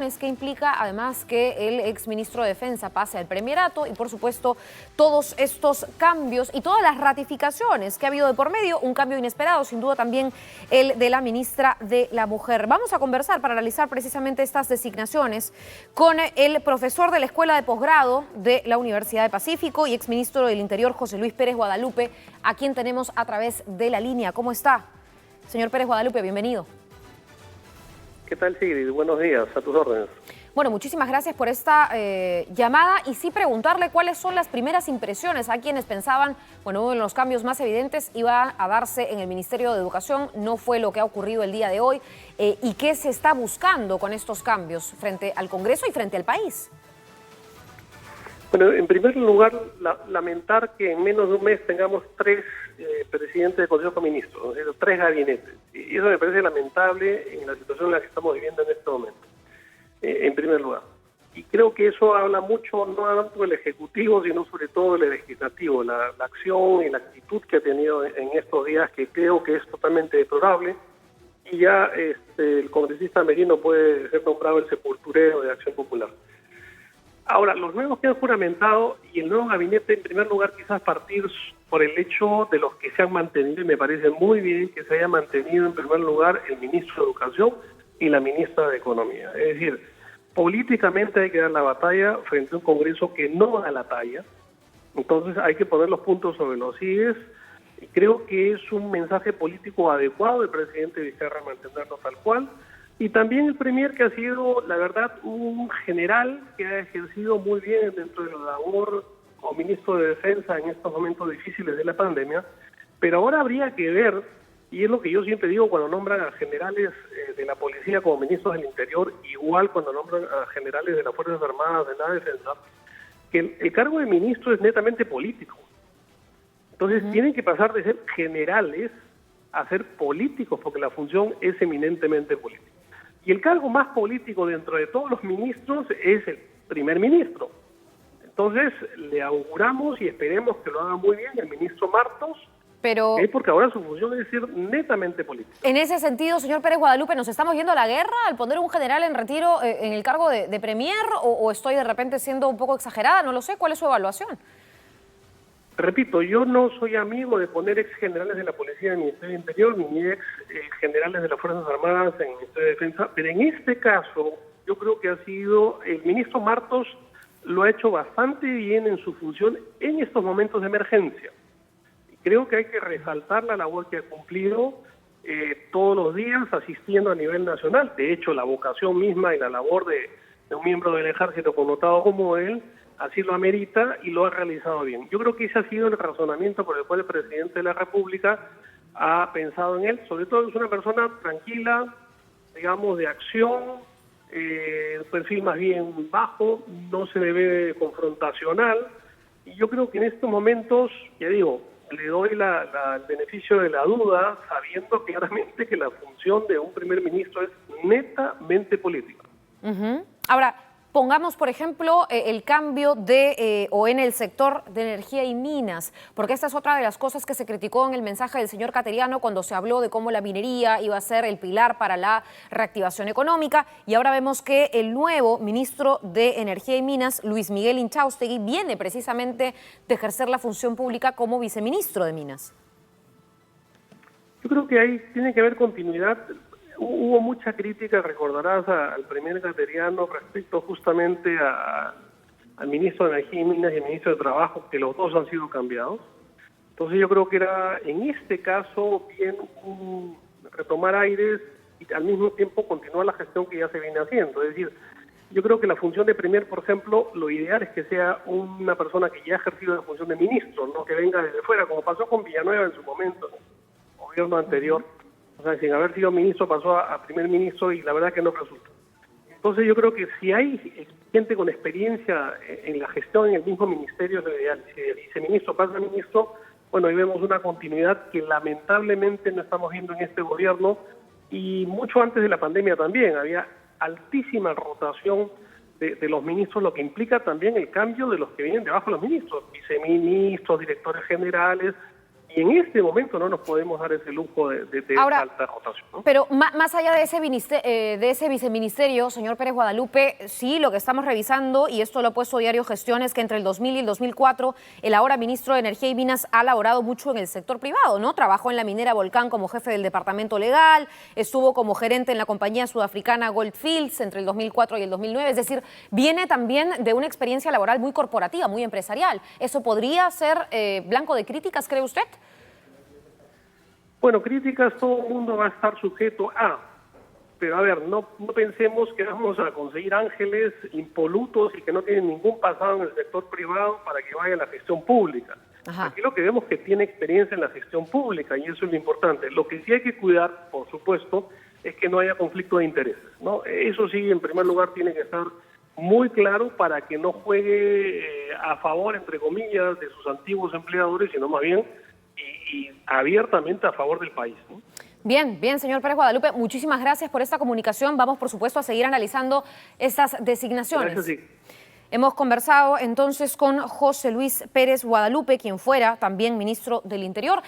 Es que implica además que el exministro de Defensa pase al Premierato y por supuesto todos estos cambios y todas las ratificaciones que ha habido de por medio, un cambio inesperado, sin duda también el de la ministra de la Mujer. Vamos a conversar para analizar precisamente estas designaciones con el profesor de la Escuela de Posgrado de la Universidad de Pacífico y exministro del Interior, José Luis Pérez Guadalupe, a quien tenemos a través de la línea. ¿Cómo está? Señor Pérez Guadalupe, bienvenido. ¿Qué tal, Sigrid? Buenos días, a tus órdenes. Bueno, muchísimas gracias por esta llamada y sí preguntarle cuáles son las primeras impresiones a quienes pensaban, bueno, uno de los cambios más evidentes iba a darse en el Ministerio de Educación, no fue lo que ha ocurrido el día de hoy, y qué se está buscando con estos cambios frente al Congreso y frente al país. Bueno, en primer lugar, lamentar que en menos de un mes tengamos tres presidentes de Consejo de Ministros, es decir, tres gabinetes. Y eso me parece lamentable en la situación en la que estamos viviendo en este momento, en primer lugar. Y creo que eso habla mucho, no tanto del Ejecutivo, sino sobre todo del Legislativo, la acción y la actitud que ha tenido en estos días, que creo que es totalmente deplorable. Y ya el congresista Merino puede ser nombrado el sepulturero de Acción Popular. Ahora, los nuevos que han juramentado y el nuevo gabinete, en primer lugar, quizás partir por el hecho de los que se han mantenido, y me parece muy bien que se haya mantenido en primer lugar el ministro de Educación y la ministra de Economía. Es decir, políticamente hay que dar la batalla frente a un Congreso que no da la talla, entonces hay que poner los puntos sobre los íes, y creo que es un mensaje político adecuado del presidente Vizcarra mantenerlo tal cual. Y también el premier, que ha sido, la verdad, un general que ha ejercido muy bien dentro de la labor como ministro de Defensa en estos momentos difíciles de la pandemia. Pero ahora habría que ver, y es lo que yo siempre digo cuando nombran a generales de la policía como ministros del Interior, igual cuando nombran a generales de las Fuerzas Armadas de la Defensa, que el cargo de ministro es netamente político. Entonces tienen que pasar de ser generales a ser políticos, porque la función es eminentemente política. Y el cargo más político dentro de todos los ministros es el primer ministro. Entonces, le auguramos y esperemos que lo haga muy bien el ministro Martos, porque ahora su función es ser netamente política. En ese sentido, señor Pérez Guadalupe, ¿nos estamos yendo a la guerra al poner un general en retiro en el cargo de premier o estoy de repente siendo un poco exagerada? No lo sé. ¿Cuál es su evaluación? Repito, yo no soy amigo de poner ex generales de la Policía en el Ministerio del Interior ni ex generales de las Fuerzas Armadas en el Ministerio de Defensa, pero en este caso yo creo que ha sido el ministro Martos lo ha hecho bastante bien en su función en estos momentos de emergencia. Creo que hay que resaltar la labor que ha cumplido todos los días asistiendo a nivel nacional. De hecho, la vocación misma y la labor de un miembro del Ejército connotado como él así lo amerita y lo ha realizado bien. Yo creo que ese ha sido el razonamiento por el cual el presidente de la República ha pensado en él. Sobre todo es una persona tranquila, digamos, de acción, perfil más bien bajo, no se le ve confrontacional. Y yo creo que en estos momentos, ya digo, le doy el beneficio de la duda, sabiendo claramente que la función de un primer ministro es netamente política. Ahora, pongamos, por ejemplo, el cambio o en el sector de energía y minas, porque esta es otra de las cosas que se criticó en el mensaje del señor Cateriano cuando se habló de cómo la minería iba a ser el pilar para la reactivación económica, y ahora vemos que el nuevo ministro de Energía y Minas, Luis Miguel Inchaustegui, viene precisamente de ejercer la función pública como viceministro de Minas. Yo creo que ahí tiene que haber continuidad. Hubo mucha crítica, recordarás, al primer Cateriano respecto justamente al ministro de Energía y Minas y al ministro de Trabajo, que los dos han sido cambiados. Entonces yo creo que era en este caso bien retomar aires y al mismo tiempo continuar la gestión que ya se viene haciendo. Es decir, yo creo que la función de premier, por ejemplo, lo ideal es que sea una persona que ya ha ejercido la función de ministro, no que venga desde fuera, como pasó con Villanueva en su momento, en el gobierno anterior. O sea, sin haber sido ministro pasó a primer ministro y la verdad que no resultó. Entonces yo creo que si hay gente con experiencia en la gestión en el mismo ministerio, es lo ideal. Si el viceministro pasa a ministro, bueno, ahí vemos una continuidad que lamentablemente no estamos viendo en este gobierno, y mucho antes de la pandemia también había altísima rotación de los ministros, lo que implica también el cambio de los que vienen debajo de los ministros, viceministros, directores generales, Y en este momento no nos podemos dar ese lujo de Ahora, alta rotación, ¿no? Pero más allá de ese viceministerio, señor Pérez Guadalupe, sí, lo que estamos revisando, y esto lo ha puesto Diario Gestión, es que entre el 2000 y el 2004, el ahora ministro de Energía y Minas ha laborado mucho en el sector privado, ¿no? Trabajó en la minera Volcán como jefe del departamento legal, estuvo como gerente en la compañía sudafricana Goldfields entre el 2004 y el 2009, es decir, viene también de una experiencia laboral muy corporativa, muy empresarial. ¿Eso podría ser blanco de críticas, cree usted? Bueno, críticas todo el mundo va a estar sujeto a, pero a ver, no pensemos que vamos a conseguir ángeles impolutos y que no tienen ningún pasado en el sector privado para que vaya a la gestión pública. Ajá. Aquí lo que vemos es que tiene experiencia en la gestión pública y eso es lo importante. Lo que sí hay que cuidar, por supuesto, es que no haya conflicto de intereses, ¿no? Eso sí, en primer lugar, tiene que estar muy claro para que no juegue a favor, entre comillas, de sus antiguos empleadores, sino más bien y abiertamente a favor del país, ¿no? Bien, bien, señor Pérez Guadalupe, muchísimas gracias por esta comunicación. Vamos, por supuesto, a seguir analizando estas designaciones. Gracias, sí. Hemos conversado entonces con José Luis Pérez Guadalupe, quien fuera también ministro del Interior.